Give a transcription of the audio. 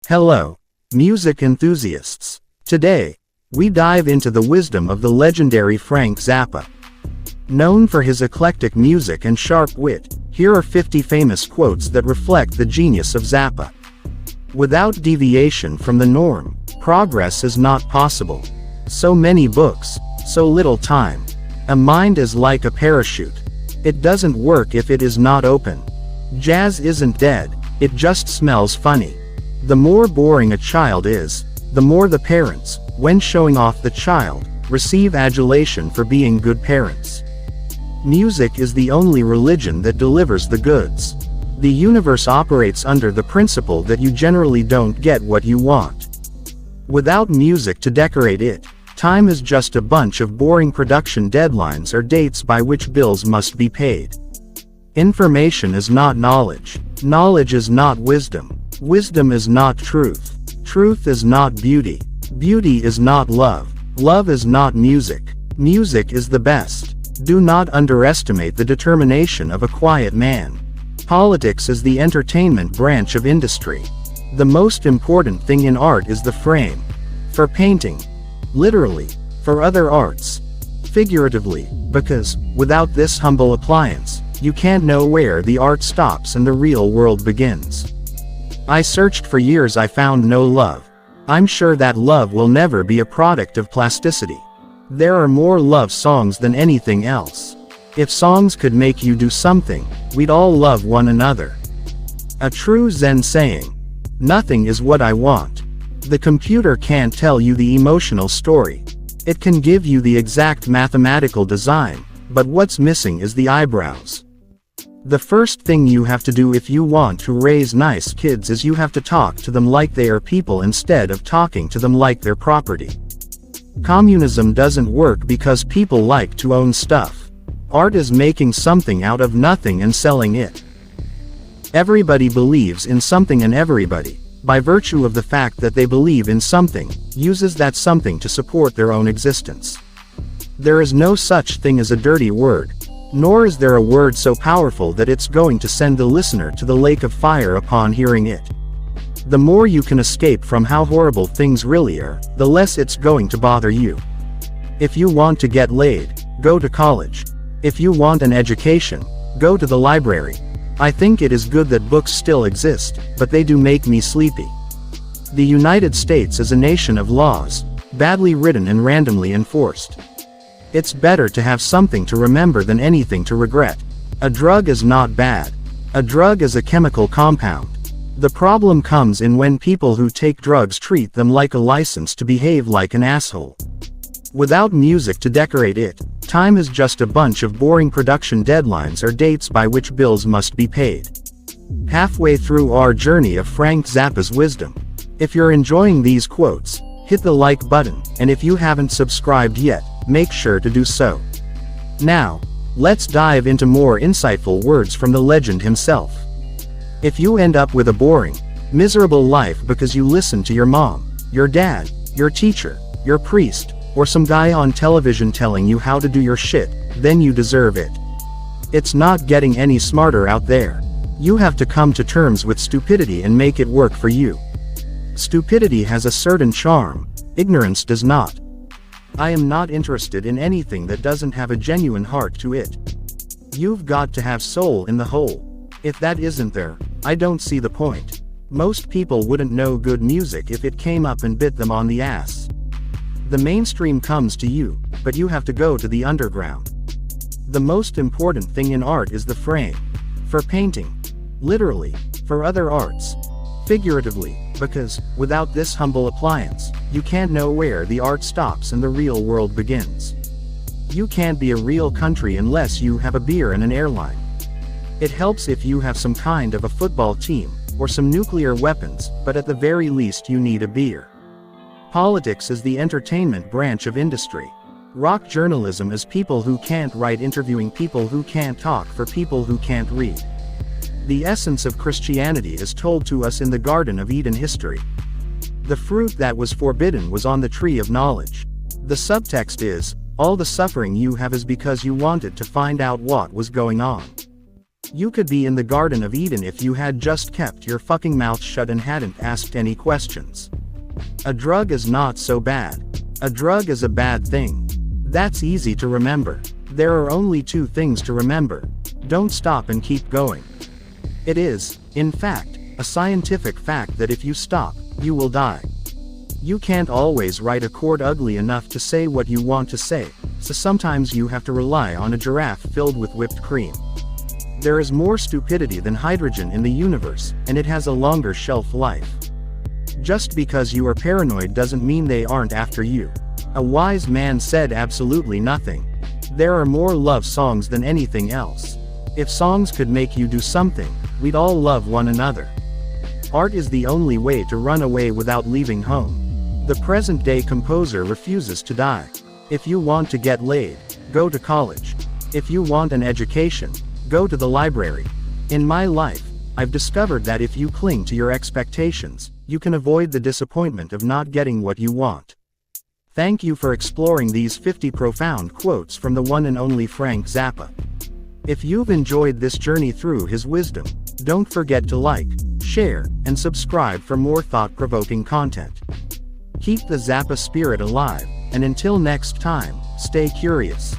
Hello, music enthusiasts. Today, we dive into the wisdom of the legendary Frank Zappa. Known for his eclectic music and sharp wit, here are 50 famous quotes that reflect the genius of Zappa. Without deviation from the norm, progress is not possible. So many books, so little time. A mind is like a parachute. It doesn't work if it is not open. Jazz isn't dead, it just smells funny. The more boring a child is, the more the parents, when showing off the child, receive adulation for being good parents. Music is the only religion that delivers the goods. The universe operates under the principle that you generally don't get what you want. Without music to decorate it, time is just a bunch of boring production deadlines or dates by which bills must be paid. Information is not knowledge. Knowledge is not wisdom. Wisdom is not truth. Truth is not beauty. Beauty is not love. Love is not music. Music is the best. Do not underestimate the determination of a quiet man. Politics is the entertainment branch of industry. The most important thing in art is the frame. For painting. Literally. For other arts. Figuratively, because, without this humble appliance, you can't know where the art stops and the real world begins. I searched for years, I found no love. I'm sure that love will never be a product of plasticity. There are more love songs than anything else. If songs could make you do something, we'd all love one another. A true Zen saying. Nothing is what I want. The computer can't tell you the emotional story. It can give you the exact mathematical design, but what's missing is the eyebrows. The first thing you have to do if you want to raise nice kids is you have to talk to them like they are people instead of talking to them like they're property. Communism doesn't work because people like to own stuff. Art is making something out of nothing and selling it. Everybody believes in something, and everybody, by virtue of the fact that they believe in something, uses that something to support their own existence. There is no such thing as a dirty word. Nor is there a word so powerful that it's going to send the listener to the lake of fire upon hearing it. The more you can escape from how horrible things really are, the less it's going to bother you. If you want to get laid, go to college. If you want an education, go to the library. I think it is good that books still exist, but they do make me sleepy. The United States is a nation of laws, badly written and randomly enforced. It's better to have something to remember than anything to regret. A drug is not bad. A drug is a chemical compound. The problem comes in when people who take drugs treat them like a license to behave like an asshole. Without music to decorate it, time is just a bunch of boring production deadlines or dates by which bills must be paid. Halfway through our journey of Frank Zappa's wisdom. If you're enjoying these quotes, hit the like button, and if you haven't subscribed yet, make sure to do so. Now, let's dive into more insightful words from the legend himself. If you end up with a boring, miserable life because you listen to your mom, your dad, your teacher, your priest, or some guy on television telling you how to do your shit, then you deserve it. It's not getting any smarter out there. You have to come to terms with stupidity and make it work for you. Stupidity has a certain charm, ignorance does not. I am not interested in anything that doesn't have a genuine heart to it. You've got to have soul in the whole. If that isn't there, I don't see the point. Most people wouldn't know good music if it came up and bit them on the ass. The mainstream comes to you, but you have to go to the underground. The most important thing in art is the frame. For painting. Literally. For other arts. Figuratively, because, without this humble appliance, you can't know where the art stops and the real world begins. You can't be a real country unless you have a beer and an airline. It helps if you have some kind of a football team, or some nuclear weapons, but at the very least you need a beer. Politics is the entertainment branch of industry. Rock journalism is people who can't write interviewing people who can't talk for people who can't read. The essence of Christianity is told to us in the Garden of Eden history. The fruit that was forbidden was on the tree of knowledge. The subtext is, all the suffering you have is because you wanted to find out what was going on. You could be in the Garden of Eden if you had just kept your fucking mouth shut and hadn't asked any questions. A drug is not so bad. A drug is a bad thing. That's easy to remember. There are only two things to remember. Don't stop and keep going. It is, in fact, a scientific fact that if you stop, you will die. You can't always write a chord ugly enough to say what you want to say, so sometimes you have to rely on a giraffe filled with whipped cream. There is more stupidity than hydrogen in the universe, and it has a longer shelf life. Just because you are paranoid doesn't mean they aren't after you. A wise man said absolutely nothing. There are more love songs than anything else. If songs could make you do something, we'd all love one another. Art is the only way to run away without leaving home. The present-day composer refuses to die. If you want to get laid, go to college. If you want an education, go to the library. In my life, I've discovered that if you cling to your expectations, you can avoid the disappointment of not getting what you want. Thank you for exploring these 50 profound quotes from the one and only Frank Zappa. If you've enjoyed this journey through his wisdom, don't forget to like, share, and subscribe for more thought-provoking content. Keep the Zappa spirit alive, and until next time, stay curious.